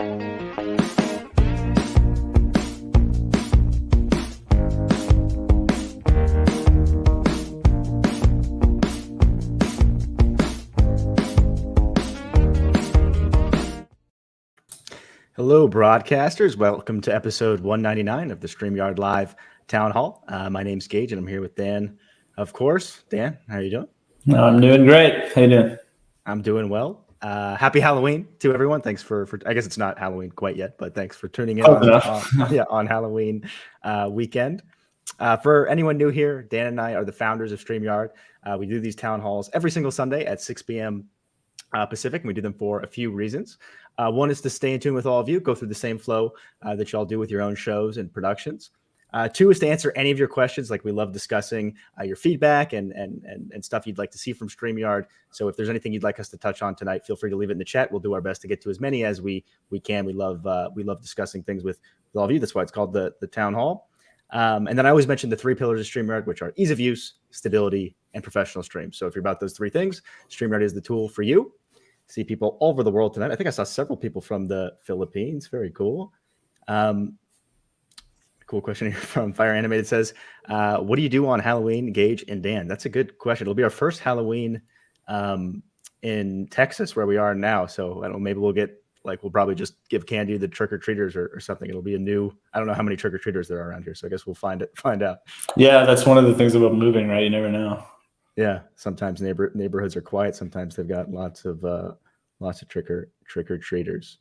Hello, broadcasters. Welcome to episode 199 of the StreamYard Live Town Hall. My name's Gage, and I'm here with Dan, of course. Dan, how are you doing? I'm doing great. How you doing? I'm doing well. Happy Halloween to everyone. Thanks for I guess it's not Halloween quite yet, but thanks for tuning in on Halloween weekend. For anyone new here, Dan and I are the founders of StreamYard. We do these town halls every single Sunday at 6 p.m. Pacific, and we do them for a few reasons. One is to stay in tune with all of you, go through the same flow that y'all do with your own shows and productions. Two is to answer any of your questions. Like, we love discussing your feedback and stuff you'd like to see from StreamYard. So if there's anything you'd like us to touch on tonight, feel free to leave it in the chat. We'll do our best to get to as many as we can. We love discussing things with all of you. That's why it's called the Town Hall. And then I always mention the three pillars of StreamYard, which are ease of use, stability, and professional streams. So if you're about those three things, StreamYard is the tool for you. See people all over the world tonight. I think I saw several people from the Philippines. Very cool. Cool question here from Fire Animated says, what do you do on Halloween, Gage and Dan? That's a good question. It'll be our first Halloween in Texas, where we are now. So I don't know, maybe we'll probably just give candy to the trick-or-treaters or something. It'll be I don't know how many trick-or-treaters there are around here. So I guess we'll find out. Yeah, that's one of the things about moving, right? You never know. Yeah, sometimes neighborhoods are quiet. Sometimes they've got lots of trick-or-treaters.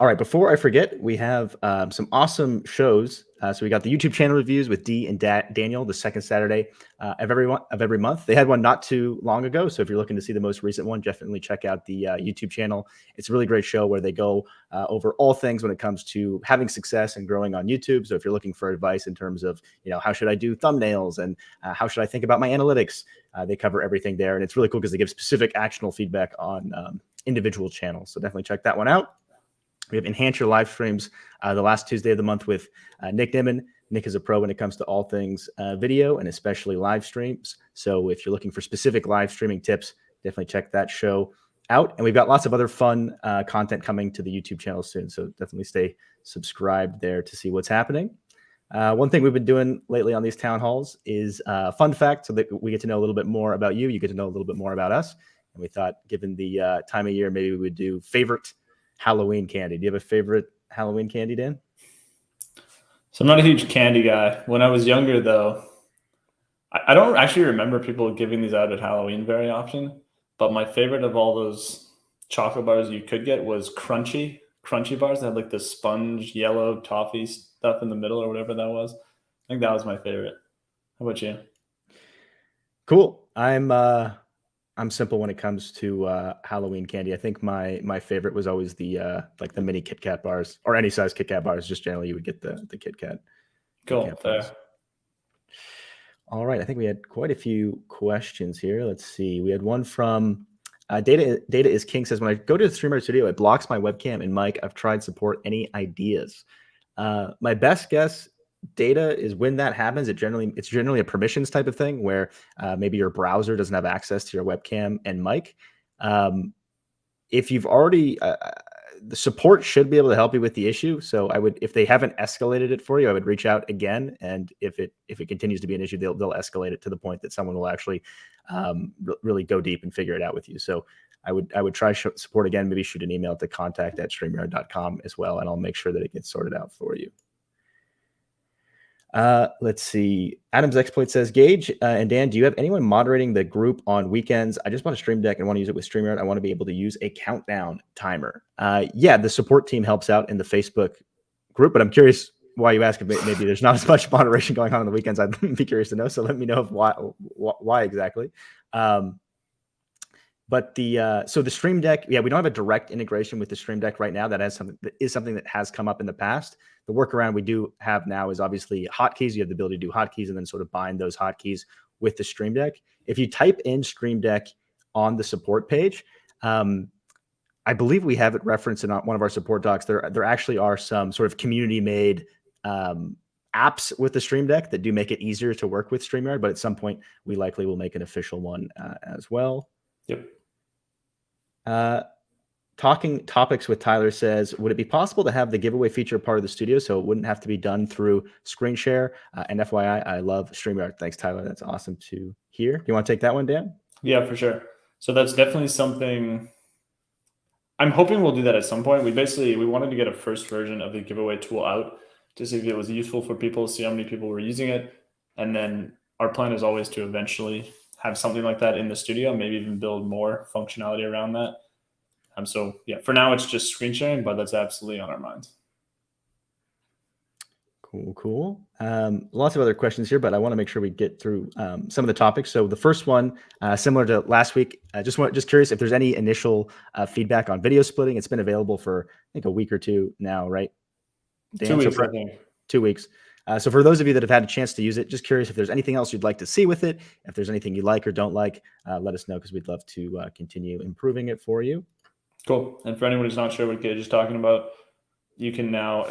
All right, before I forget, we have some awesome shows. So we got the YouTube channel reviews with Dee and Daniel the second Saturday of every month. They had one not too long ago, so if you're looking to see the most recent one, definitely check out the YouTube channel. It's a really great show where they go over all things when it comes to having success and growing on YouTube. So if you're looking for advice in terms of, how should I do thumbnails and how should I think about my analytics, they cover everything there. And it's really cool because they give specific actionable feedback on individual channels. So definitely check that one out. We have Enhance Your Live Streams the last Tuesday of the month with Nick Dimon. Nick is a pro when it comes to all things video and especially live streams. So if you're looking for specific live streaming tips, definitely check that show out. And we've got lots of other fun content coming to the YouTube channel soon. So definitely stay subscribed there to see what's happening. One thing we've been doing lately on these town halls is fun fact, so that we get to know a little bit more about you. You get to know a little bit more about us. And we thought, given the time of year, maybe we would do favorite Halloween candy. Do you have a favorite Halloween candy, Dan? So I'm not a huge candy guy. When I was younger, though, I don't actually remember people giving these out at Halloween very often. But my favorite of all those chocolate bars you could get was crunchy bars that had like the sponge yellow toffee stuff in the middle or whatever that was. I think that was my favorite. How about you? Cool. I'm simple when it comes to Halloween candy. I think my favorite was always the like the mini Kit Kat bars, or any size Kit Kat bars. Just generally, you would get the Kit Kat. Cool. Kit Kat bars. All right. I think we had quite a few questions here. Let's see. We had one from Data is King says, when I go to the StreamYard studio, it blocks my webcam and mic. I've tried support. Any ideas? My best guess, Data, is when that happens, it's generally a permissions type of thing where maybe your browser doesn't have access to your webcam and mic. If you've already the support should be able to help you with the issue. So if they haven't escalated it for you, I would reach out again. And if it continues to be an issue, they'll escalate it to the point that someone will actually really go deep and figure it out with you. So I would try support again, maybe shoot an email to contact@streamyard.com as well, and I'll make sure that it gets sorted out for you. Let's see. Adam's Exploit says, Gage and Dan, do you have anyone moderating the group on weekends? I just bought a Stream Deck and want to use it with StreamYard. I want to be able to use a countdown timer. Yeah, the support team helps out in the Facebook group, but I'm curious why you ask if maybe there's not as much moderation going on the weekends. I'd be curious to know. So let me know why exactly. But so the Stream Deck, yeah, we don't have a direct integration with the Stream Deck right now. That is something that has come up in the past. The workaround we do have now is obviously hotkeys. You have the ability to do hotkeys and then sort of bind those hotkeys with the Stream Deck. If you type in Stream Deck on the support page, I believe we have it referenced in one of our support docs. There actually are some sort of community-made apps with the Stream Deck that do make it easier to work with StreamYard, but at some point we likely will make an official one as well. Yep. Talking Topics with Tyler says, would it be possible to have the giveaway feature part of the studio so it wouldn't have to be done through screen share? And FYI, I love StreamYard. Thanks, Tyler. That's awesome to hear. You want to take that one, Dan? Yeah, for sure. So that's definitely something I'm hoping we'll do that at some point. We wanted to get a first version of the giveaway tool out to see if it was useful for people, see how many people were using it. And then our plan is always to eventually have something like that in the studio, maybe even build more functionality around that. So yeah, for now it's just screen sharing, but that's absolutely on our minds. Cool. Lots of other questions here, but I want to make sure we get through some of the topics. So the first one, similar to last week, just curious if there's any initial feedback on video splitting. It's been available for I think a week or two now, right? Dan? 2 weeks, so I think. 2 weeks. So for those of you that have had a chance to use it, just curious if there's anything else you'd like to see with it. If there's anything you like or don't like, let us know because we'd love to continue improving it for you. Cool. And for anyone who's not sure what Gage is talking about, you can now,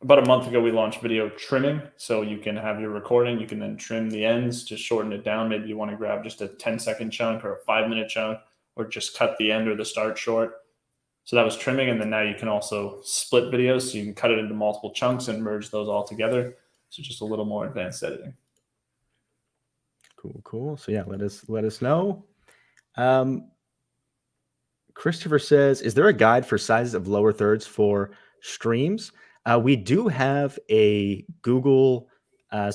about a month ago, we launched video trimming. So you can have your recording, you can then trim the ends, just shorten it down. Maybe you want to grab just a 10-second chunk or a 5-minute chunk, or just cut the end or the start short. So that was trimming. And then now you can also split videos. So you can cut it into multiple chunks and merge those all together. So just a little more advanced editing. Cool. So yeah, let us know. Christopher says, is there a guide for sizes of lower thirds for streams? We do have a Google I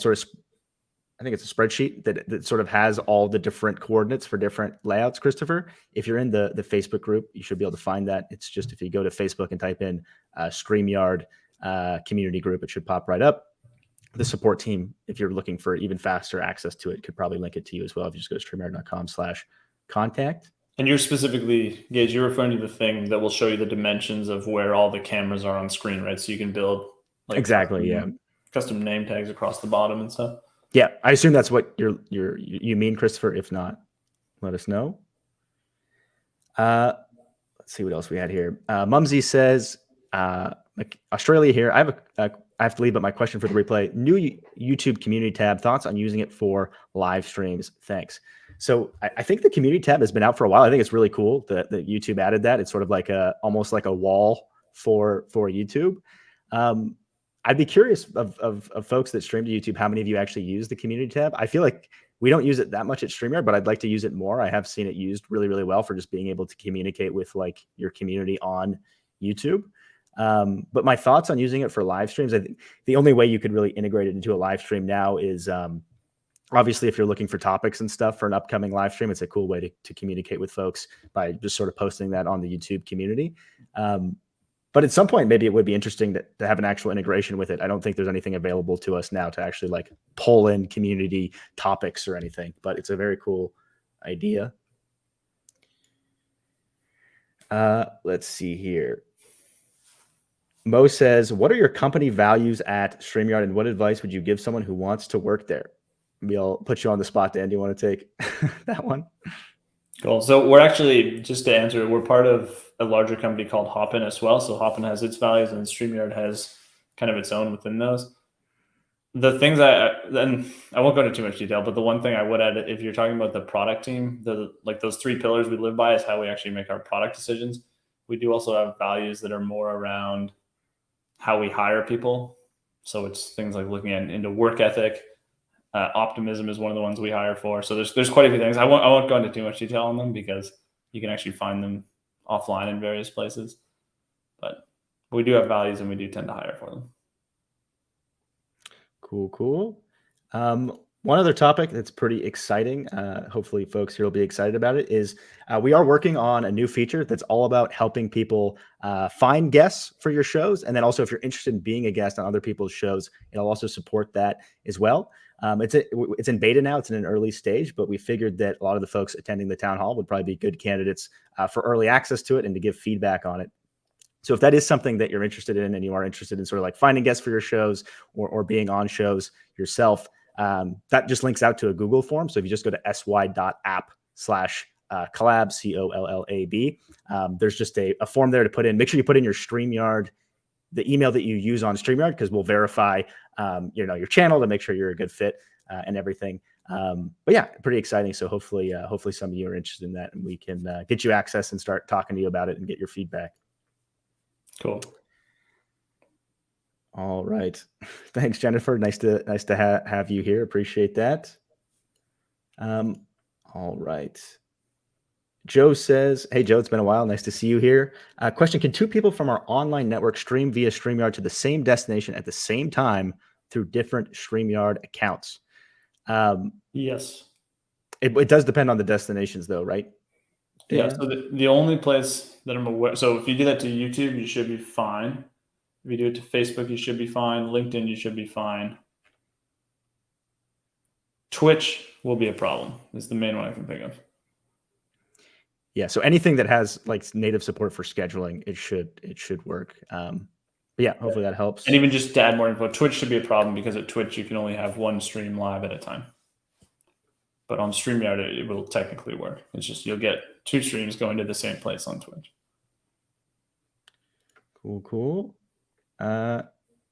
think it's a spreadsheet that sort of has all the different coordinates for different layouts, Christopher. If you're in the Facebook group, you should be able to find that. It's just if you go to Facebook and type in StreamYard community group, it should pop right up. The support team, if you're looking for even faster access to it, could probably link it to you as well. If you just go to StreamYard.com/contact. And you're specifically, Gage, you're referring to the thing that will show you the dimensions of where all the cameras are on screen, right? So you can build custom name tags across the bottom and stuff. Yeah, I assume that's what you mean, Christopher. If not, let us know. Let's see what else we had here. Mumsy says, Australia here. I have to leave, but my question for the replay: new YouTube community tab. Thoughts on using it for live streams? Thanks. So I think the community tab has been out for a while. I think it's really cool that YouTube added that. It's sort of like almost like a wall for YouTube. I'd be curious of folks that stream to YouTube, how many of you actually use the community tab? I feel like we don't use it that much at StreamYard, but I'd like to use it more. I have seen it used really, really well for just being able to communicate with like your community on YouTube. But my thoughts on using it for live streams, I think the only way you could really integrate it into a live stream now is obviously if you're looking for topics and stuff for an upcoming live stream, it's a cool way to communicate with folks by just sort of posting that on the YouTube community. But at some point, maybe it would be interesting to have an actual integration with it. I don't think there's anything available to us now to actually like pull in community topics or anything, but it's a very cool idea. Let's see here. Mo says, what are your company values at StreamYard and what advice would you give someone who wants to work there? Maybe I'll put you on the spot, Dan. Do you want to take that one? Cool. So we're actually, just to answer, we're part of a larger company called Hopin as well. So Hopin has its values and StreamYard has kind of its own within those. The things and I won't go into too much detail, but the one thing I would add, if you're talking about the product team, like those 3 pillars we live by is how we actually make our product decisions. We do also have values that are more around how we hire people. So it's things like looking into work ethic. Optimism is one of the ones we hire for. So there's quite a few things. I won't go into too much detail on them because you can actually find them offline in various places. But we do have values and we do tend to hire for them. Cool. One other topic that's pretty exciting, hopefully folks here will be excited about it, is we are working on a new feature that's all about helping people find guests for your shows. And then also if you're interested in being a guest on other people's shows, it'll also support that as well. It's in beta now. It's in an early stage, but we figured that a lot of the folks attending the town hall would probably be good candidates for early access to it and to give feedback on it. So if that is something that you're interested in and you are interested in sort of like finding guests for your shows or being on shows yourself, that just links out to a Google form. So if you just go to sy.app/collab, COLLAB, there's just a form there to put in. Make sure you put in your StreamYard, the email that you use on StreamYard, because we'll verify your channel to make sure you're a good fit and everything. But yeah, pretty exciting. So hopefully some of you are interested in that, and we can get you access and start talking to you about it and get your feedback. Cool. All right. Thanks, Jennifer. Nice to have you here. Appreciate that. All right. Joe says, hey, Joe, it's been a while. Nice to see you here. Question, can two people from our online network stream via StreamYard to the same destination at the same time through different StreamYard accounts? Yes. It does depend on the destinations, though, right? Dan? Yeah, so the only place that I'm aware, so if you do that to YouTube, you should be fine. If you do it to Facebook, you should be fine. LinkedIn, you should be fine. Twitch will be a problem. Is the main one I can think of. Yeah, so anything that has like native support for scheduling, it should work. But yeah, hopefully that helps. And even just to add more info, Twitch should be a problem because at Twitch you can only have one stream live at a time. But on StreamYard, it will technically work. It's just you'll get two streams going to the same place on Twitch. Cool.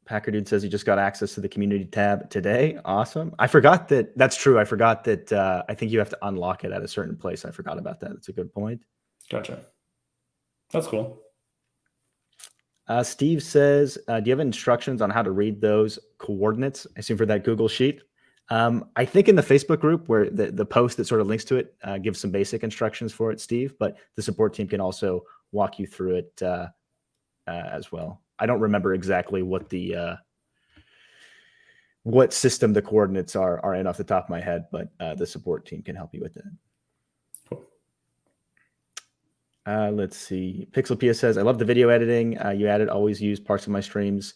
Packer Dude says he just got access to the community tab today. Awesome. I forgot that. That's true. I forgot that. I think you have to unlock it at a certain place. I forgot about that. That's a good point. Gotcha. That's cool. Steve says, do you have instructions on how to read those coordinates? I assume for that Google sheet. I think in the Facebook group where the post that sort of links to it gives some basic instructions for it, Steve, but the support team can also walk you through it as well. I don't remember exactly what the what system the coordinates are in off the top of my head, but the support team can help you with that. Cool. Let's see. Pixel Pia says, I love the video editing you added. Always use parts of my streams,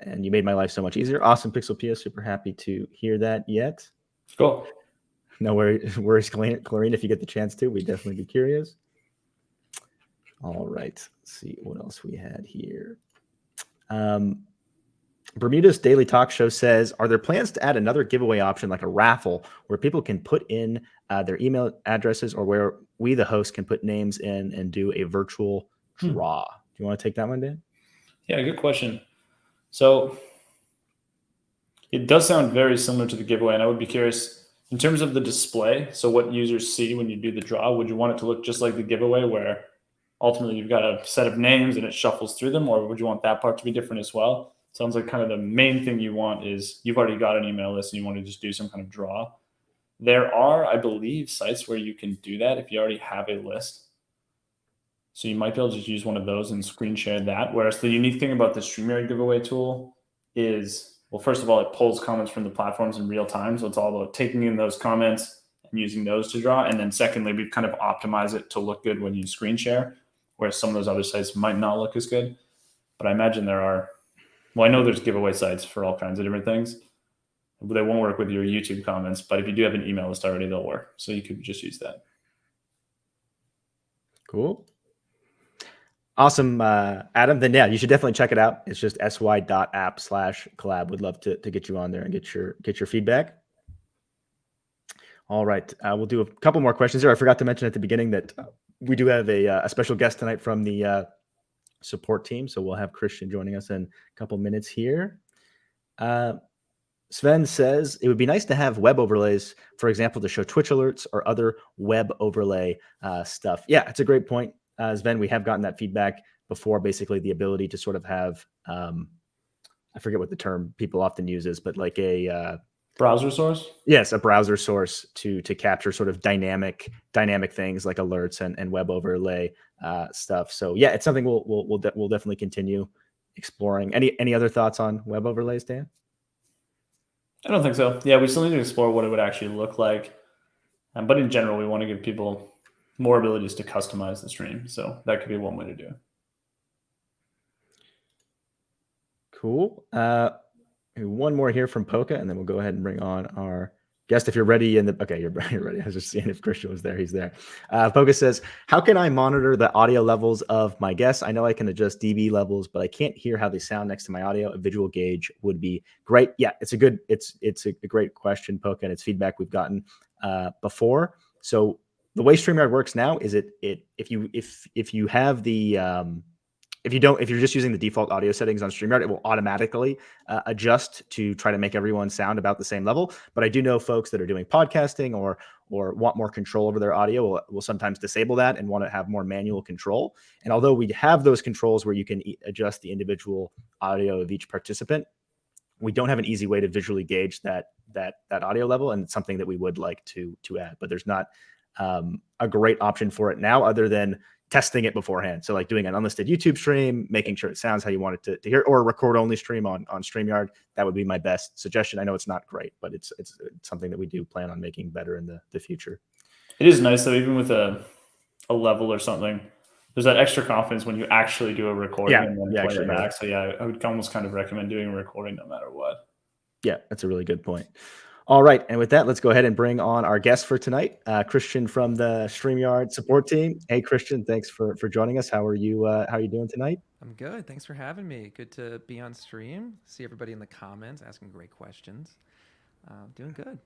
and you made my life so much easier. Awesome, Pixel Pia. Super happy to hear that yet. Cool. No worries, Clarine, if you get the chance to. We'd definitely be curious. All right. Let's see what else we had here. Bermuda's Daily Talk Show says, are there plans to add another giveaway option like a raffle where people can put in their email addresses, or where we, the host, can put names in and do a virtual draw? Do you want to take that one, Dan? Yeah, good question. So it does sound very similar to the giveaway, and I would be curious in terms of the display. So what users see when you do the draw, would you want it to look just like the giveaway where ultimately you've got a set of names and it shuffles through them, or would you want that part to be different as well? Sounds like kind of the main thing you want is you've already got an email list and you want to just do some kind of draw. There are, I believe, sites where you can do that if you already have a list. So you might be able to just use one of those and screen share that. Whereas the unique thing about the StreamYard giveaway tool is, well, first of all, it pulls comments from the platforms in real time. So it's all about taking in those comments and using those to draw. And then secondly, we've kind of optimized it to look good when you screen share, whereas some of those other sites might not look as good. But I imagine there are, well, I know there's giveaway sites for all kinds of different things. They won't work with your YouTube comments, but if you do have an email list already, they'll work. So you could just use that. Cool. Awesome, Adam. Then yeah, you should definitely check it out. It's just sy.app/collab. Would love to get you on there and get your feedback. All right, we'll do a couple more questions here. I forgot to mention at the beginning that we do have a special guest tonight from the support team, so we'll have Christian joining us in a couple minutes here. Sven says it would be nice to have web overlays, for example, to show Twitch alerts or other web overlay stuff. Yeah, it's a great point. Sven, we have gotten that feedback before, basically the ability to sort of have, I forget what the term people often use is, but like a browser source? Yes, a browser source to capture sort of dynamic things like alerts and web overlay stuff. So yeah, it's something we'll definitely continue exploring. Any other thoughts on web overlays, Dan? I don't think so. Yeah, we still need to explore what it would actually look like. But in general, we want to give people more abilities to customize the stream. So that could be one way to do it. Cool. One more here from Polka, and then we'll go ahead and bring on our guest. If you're ready okay, you're ready. I was just seeing if Christian was there. He's there. Polka says, how can I monitor the audio levels of my guests? I know I can adjust dB levels, but I can't hear how they sound next to my audio. A visual gauge would be great. Yeah, it's a great question, Polka, and it's feedback we've gotten before. So the way StreamYard works now is if you have the if you're just using the default audio settings on StreamYard, it will automatically adjust to try to make everyone sound about the same level. But I do know folks that are doing podcasting or want more control over their audio will sometimes disable that and want to have more manual control. And although we have those controls where you can adjust the individual audio of each participant, we don't have an easy way to visually gauge that audio level, and it's something that we would like to add. But there's not a great option for it now, other than testing it beforehand. So like doing an unlisted YouTube stream, making sure it sounds how you want it to hear, or a record only stream on StreamYard. That would be my best suggestion. I know it's not great, but it's something that we do plan on making better in the future. It is nice though, even with a level or something, there's that extra confidence when you actually do a recording and then play it back. So yeah, I would almost kind of recommend doing a recording no matter what. Yeah, that's a really good point. All right, and with that, let's go ahead and bring on our guest for tonight, Christian from the StreamYard support team. Hey, Christian, thanks for joining us. How are you doing tonight? I'm good. Thanks for having me. Good to be on stream. See everybody in the comments asking great questions. Doing good.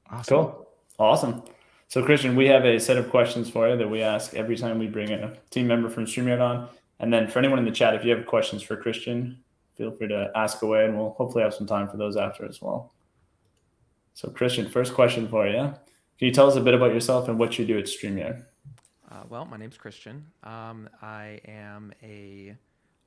Awesome. Cool. Awesome. So, Christian, we have a set of questions for you that we ask every time we bring a team member from StreamYard on. And then for anyone in the chat, if you have questions for Christian, feel free to ask away, and we'll hopefully have some time for those after as well. So, Christian, first question for you. Can you tell us a bit about yourself and what you do at StreamYard? Well, my name's Christian. I am a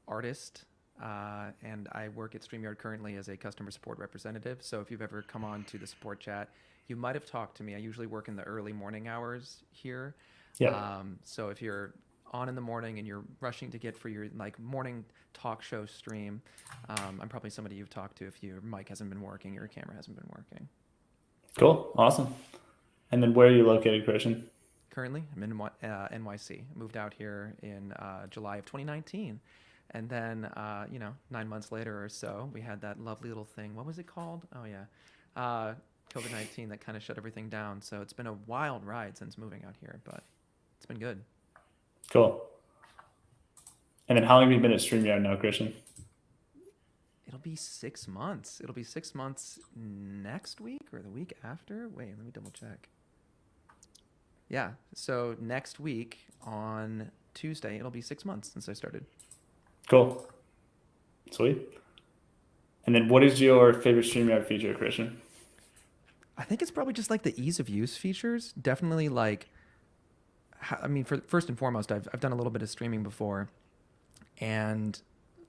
artist, and I work at StreamYard currently as a customer support representative. So if you've ever come on to the support chat, you might have talked to me. I usually work in the early morning hours here. Yeah. So if you're on in the morning and you're rushing to get for your like morning talk show stream, I'm probably somebody you've talked to if your mic hasn't been working, your camera hasn't been working. Cool. Awesome. And then where are you located, Christian? Currently, I'm in NYC. I moved out here in July of 2019. And then, 9 months later or so, we had that lovely little thing. What was it called? Oh, yeah. COVID-19 that kind of shut everything down. So it's been a wild ride since moving out here, but it's been good. Cool. And then how long have you been at StreamYard now, Christian? It'll be 6 months. It'll be 6 months next week or the week after. Wait, let me double check. Yeah, so next week on Tuesday, it'll be 6 months since I started. Cool. Sweet. And then what is your favorite StreamYard feature, Christian? I think it's probably just like the ease of use features. Definitely like, first and foremost, I've done a little bit of streaming before, and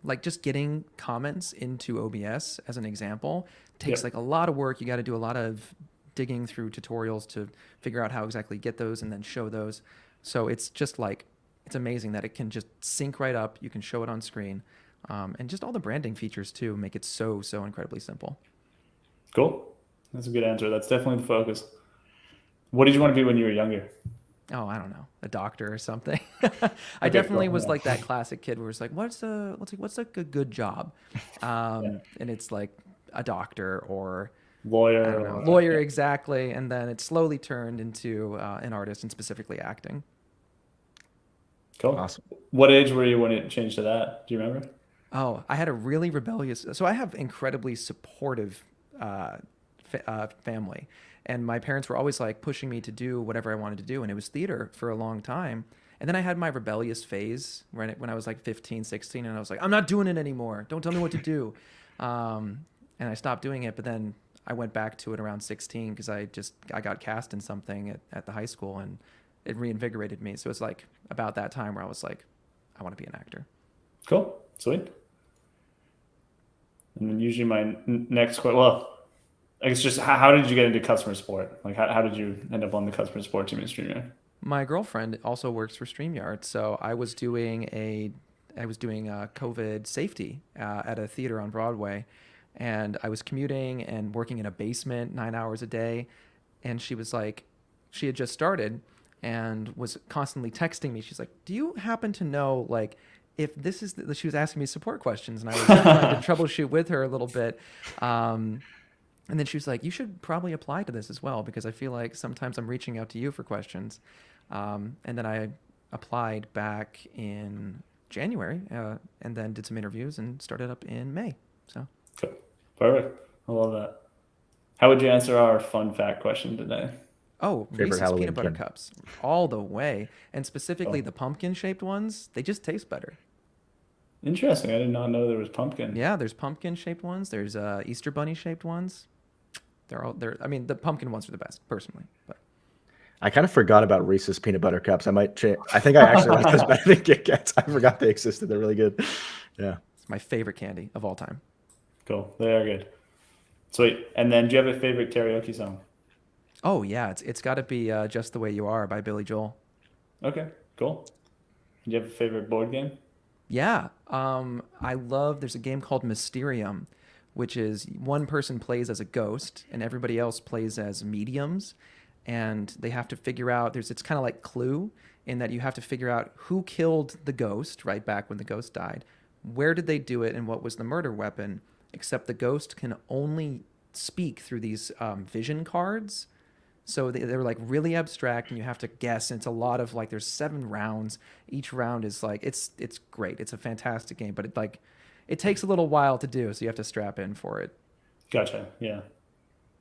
like just getting comments into OBS as an example takes like a lot of work. You got to do a lot of digging through tutorials to figure out how exactly get those and then show those. So it's just like, it's amazing that it can just sync right up. You can show it on screen. And just all the branding features too make it so incredibly simple. Cool. That's a good answer. That's definitely the focus. What did you want to be when you were younger? Oh, I don't know, a doctor or something. I definitely was like that classic kid where it's like, what's a good job? And it's like a doctor or lawyer. I don't know, lawyer, exactly. And then it slowly turned into an artist, and specifically acting. Cool. Awesome. What age were you when it changed to that? Do you remember? Oh, I had a really rebellious. So I have incredibly supportive family, and my parents were always like pushing me to do whatever I wanted to do, and it was theater for a long time. And then I had my rebellious phase when I was like 15, 16, and I was like, I'm not doing it anymore. Don't tell me what to do. And I stopped doing it, but then I went back to it around 16 because I got cast in something at the high school, and it reinvigorated me. So it's like about that time where I was like, I want to be an actor. Cool. Sweet. And then usually my next question, well, I guess just how did you get into customer support? Like how did you end up on the customer support team at StreamYard? My girlfriend also works for StreamYard. So I was doing COVID safety at a theater on Broadway. And I was commuting and working in a basement 9 hours a day. And she was like, she had just started and was constantly texting me. She's like, do you happen to know, like, if this is, she was asking me support questions, and I was trying to troubleshoot with her a little bit. And then she was like, you should probably apply to this as well, because I feel like sometimes I'm reaching out to you for questions. And then I applied back in January and then did some interviews and started up in May. So. Cool. Perfect. I love that. How would you answer our fun fact question today? Oh, Favorite Reese's Halloween peanut butter candy. cups all the way. And specifically the pumpkin shaped ones, they just taste better. Interesting. I did not know there was pumpkin. Yeah, there's pumpkin-shaped ones. There's Easter bunny-shaped ones. I mean, the pumpkin ones are the best, personally. But I kind of forgot about Reese's peanut butter cups. I might change. I think I actually like those better than Kit Kats. I forgot they existed. They're really good. Yeah. it's my favorite candy of all time. Cool. They are good. Sweet. And then, do you have a favorite karaoke song? Oh yeah, it's got to be "Just the Way You Are" by Billy Joel. Okay. Cool. Do you have a favorite board game? Yeah, there's a game called Mysterium, which is one person plays as a ghost and everybody else plays as mediums, and they have to figure out. It's kind of like Clue in that you have to figure out who killed the ghost right back when the ghost died, where did they do it, and what was the murder weapon. Except the ghost can only speak through these vision cards. So they're like really abstract, and you have to guess. And it's a lot of like there's 7 rounds. Each round is like it's great. It's a fantastic game, but it takes a little while to do, so you have to strap in for it. Gotcha. Yeah.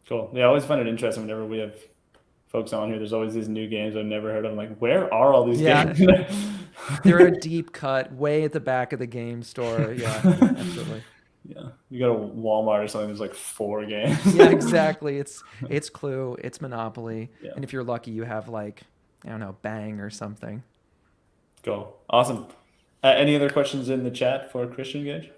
Cool. Yeah, I always find it interesting whenever we have folks on here. There's always these new games I've never heard of. I'm like, where are all these games? They're a deep cut, way at the back of the game store. Yeah, absolutely. Yeah, you go to Walmart or something. There's like 4 games. Yeah, exactly. It's Clue, it's Monopoly, Yeah. and if you're lucky, you have like I don't know, Bang or something. Cool. Awesome. Any other questions in the chat for Christian Gage?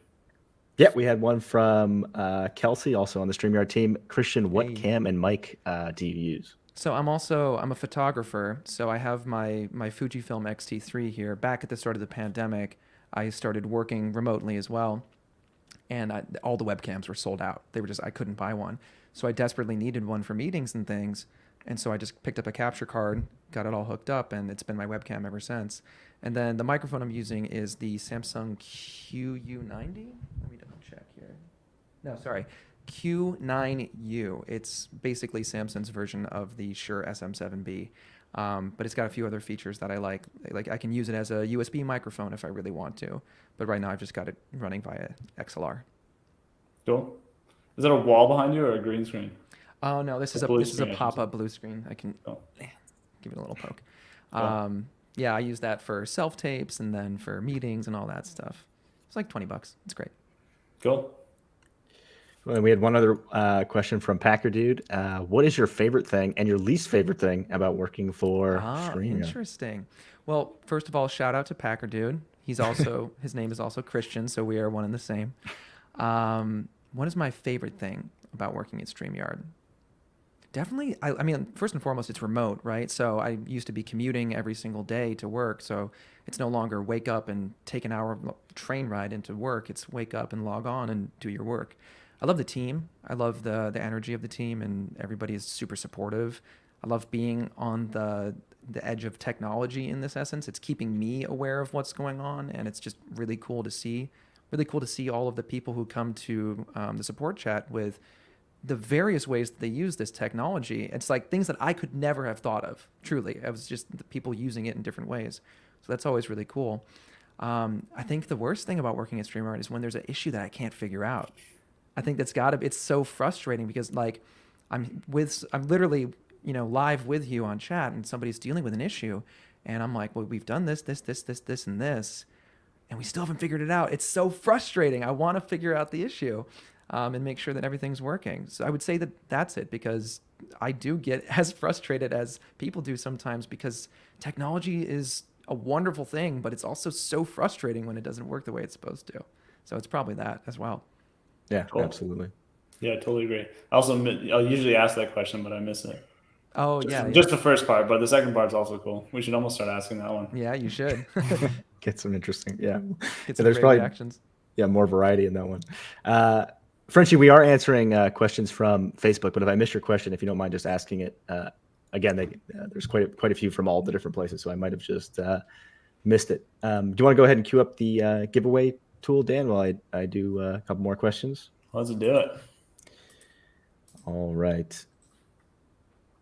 Yeah, we had one from Kelsey, also on the StreamYard team. Christian, what Hey. cam and mic do you use? So I'm a photographer. So I have my Fujifilm X-T3 here. Back at the start of the pandemic, I started working remotely as well, and all the webcams were sold out. I couldn't buy one, so I desperately needed one for meetings and things. And so I just picked up a capture card, got it all hooked up, and it's been my webcam ever since. And then the microphone I'm using is the Samsung QU90. Let me double check here. No, sorry, Q9U. It's basically Samsung's version of the Shure SM7B, but it's got a few other features that I like. Like I can use it as a USB microphone if I really want to, but right now I've just got it running via XLR. Cool. Is that a wall behind you or a green screen? Oh no, this is a blue screen, I should pop-up blue screen. I can give it a little poke. Yeah, I use that for self-tapes and then for meetings and all that stuff. It's like $20. It's great. Cool. Well, we had one other question from Packer Dude. What is your favorite thing and your least favorite thing about working for StreamYard? Interesting. Well, first of all, shout out to Packer Dude. He's also his name is also Christian, so we are one and the same. What is my favorite thing about working at StreamYard? Definitely, I mean, first and foremost, it's remote, right? So I used to be commuting every single day to work. So it's no longer wake up and take an hour train ride into work. It's wake up and log on and do your work. I love the team. I love the energy of the team, and everybody is super supportive. I love being on the edge of technology in this essence. It's keeping me aware of what's going on, and it's just really cool to see. Really cool to see all of the people who come to the support chat with the various ways that they use this technology. It's like things that I could never have thought of, truly. It was just the people using it in different ways. So that's always really cool. I think the worst thing about working at StreamYard is when there's an issue that I can't figure out. I think it's so frustrating because like I'm literally, live with you on chat and somebody's dealing with an issue and I'm like, well, we've done this, and this, and we still haven't figured it out. It's so frustrating. I want to figure out the issue. And make sure that everything's working. So I would say that that's it, because I do get as frustrated as people do sometimes, because technology is a wonderful thing, but it's also so frustrating when it doesn't work the way it's supposed to. So it's probably that as well. Yeah, Cool. absolutely. Yeah, totally agree. I'll usually ask that question, but I miss it. Oh, Just the first part, but the second part's also cool. We should almost start asking that one. Yeah, you should. Get some interesting, yeah. Get some There's great probably reactions. more variety in that one. Frenchie, we are answering questions from Facebook, but if I missed your question, if you don't mind just asking it again, there's quite a few from all the different places, so I might have just missed it. Do you want to go ahead and queue up the giveaway tool, Dan, while I do a couple more questions? Let's do it. All right.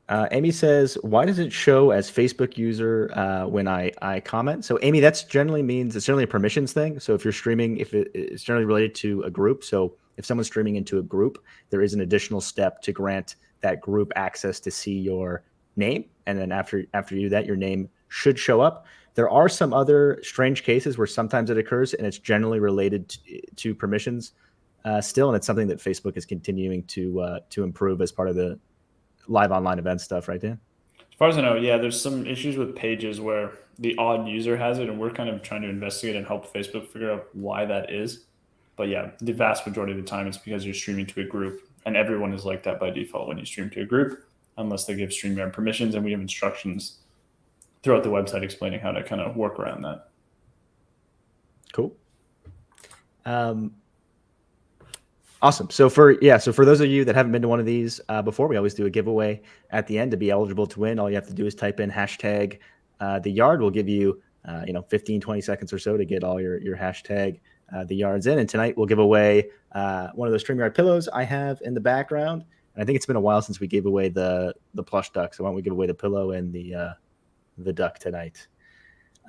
Amy says, why does it show as Facebook user when I comment? So Amy, it's generally a permissions thing. So if you're streaming, it's generally related to a group. So if someone's streaming into a group, there is an additional step to grant that group access to see your name. And then after you do that, your name should show up. There are some other strange cases where sometimes it occurs, and it's generally related to permissions still, and it's something that Facebook is continuing to improve as part of the live online event stuff, right, Dan? As far as I know, yeah, there's some issues with pages where the odd user has it, and we're kind of trying to investigate and help Facebook figure out why that is. But yeah, the vast majority of the time it's because you're streaming to a group, and everyone is like that by default when you stream to a group, unless they give StreamYard permissions, and we have instructions throughout the website explaining how to kind of work around that. Cool. Awesome. So for those of you that haven't been to one of these before, we always do a giveaway at the end. To be eligible to win, all you have to do is type in hashtag the yard. We'll give you 15, 20 seconds or so to get all your hashtag the yards in. And tonight we'll give away one of those StreamYard pillows I have in the background. And I think it's been a while since we gave away the plush duck. So why don't we give away the pillow and the duck tonight?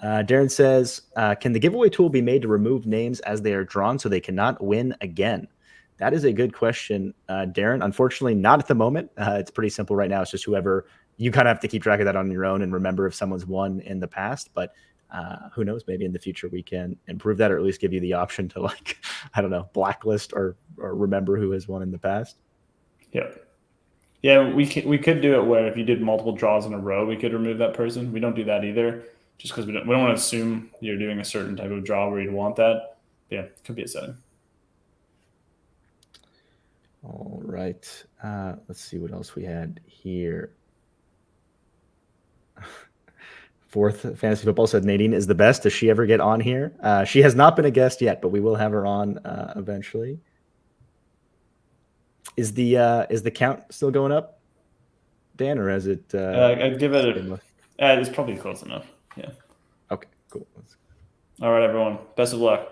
Darren says, can the giveaway tool be made to remove names as they are drawn so they cannot win again? That is a good question, Darren. Unfortunately, not at the moment. It's pretty simple right now. It's just whoever, you kind of have to keep track of that on your own and remember if someone's won in the past. But who knows, maybe in the future we can improve that, or at least give you the option to, like, I don't know, blacklist or remember who has won in the past. Yeah, we could do it where if you did multiple draws in a row, we could remove that person. We don't do that either, just because we don't want to assume you're doing a certain type of draw where you'd want that. But yeah, it could be a setting. All right. Let's see what else we had here. Fourth Fantasy Football said Nadine is the best. Does she ever get on here? She has not been a guest yet, but we will have her on eventually. Is the count still going up, Dan, or has it? I'd give it it's probably close enough. Yeah. Okay, cool. All right, everyone. Best of luck.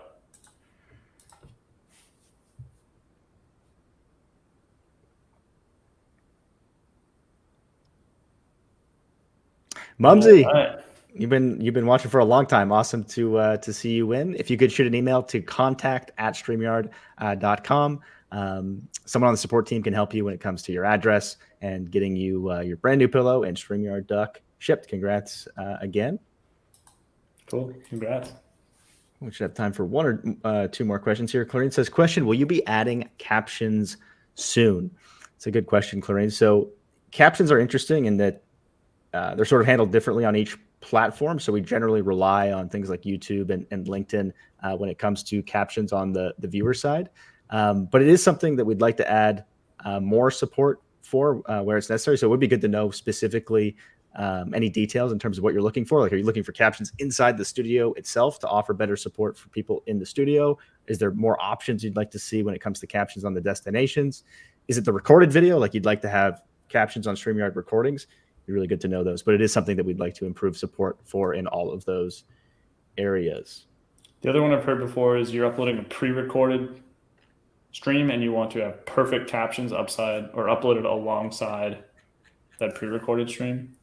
Mumsy, right. You've been watching for a long time. Awesome to see you win. If you could shoot an email to contact@streamyard.com. Someone on the support team can help you when it comes to your address and getting you your brand new pillow and StreamYard duck shipped. Congrats again. Cool. Congrats. We should have time for one or two more questions here. Clarine says, question, will you be adding captions soon? It's a good question, Clarine. So captions are interesting in that they're sort of handled differently on each platform. So we generally rely on things like YouTube and LinkedIn when it comes to captions on the viewer side. But it is something that we'd like to add more support for where it's necessary. So it would be good to know specifically any details in terms of what you're looking for. Like, are you looking for captions inside the studio itself to offer better support for people in the studio? Is there more options you'd like to see when it comes to captions on the destinations? Is it the recorded video? Like, you'd like to have captions on StreamYard recordings? It'd be really good to know those. But it is something that we'd like to improve support for in all of those areas. The other one I've heard before is you're uploading a pre-recorded stream and you want to have perfect captions upside or uploaded alongside that pre-recorded stream.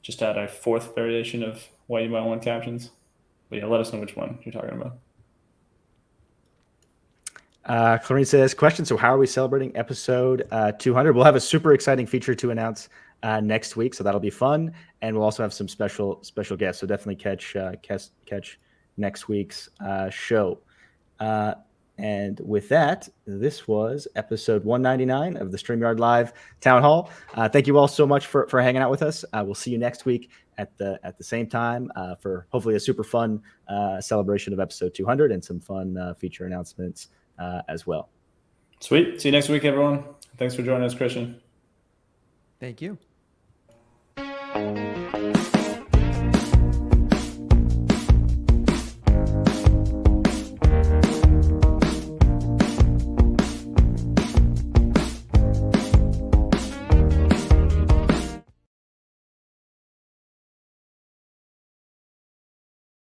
Just add a fourth variation of why you might want captions. But yeah, let us know which one you're talking about. Clarine says, question, so how are we celebrating episode 200? We'll have a super exciting feature to announce next week, so that'll be fun. And we'll also have some special guests, so definitely catch next week's show. And with that, this was episode 199 of the StreamYard Live Town Hall. Thank you all so much for hanging out with us. We'll see you next week at the same time for hopefully a super fun celebration of episode 200 and some fun feature announcements as well. Sweet. See you next week, everyone. Thanks for joining us, Christian. Thank you.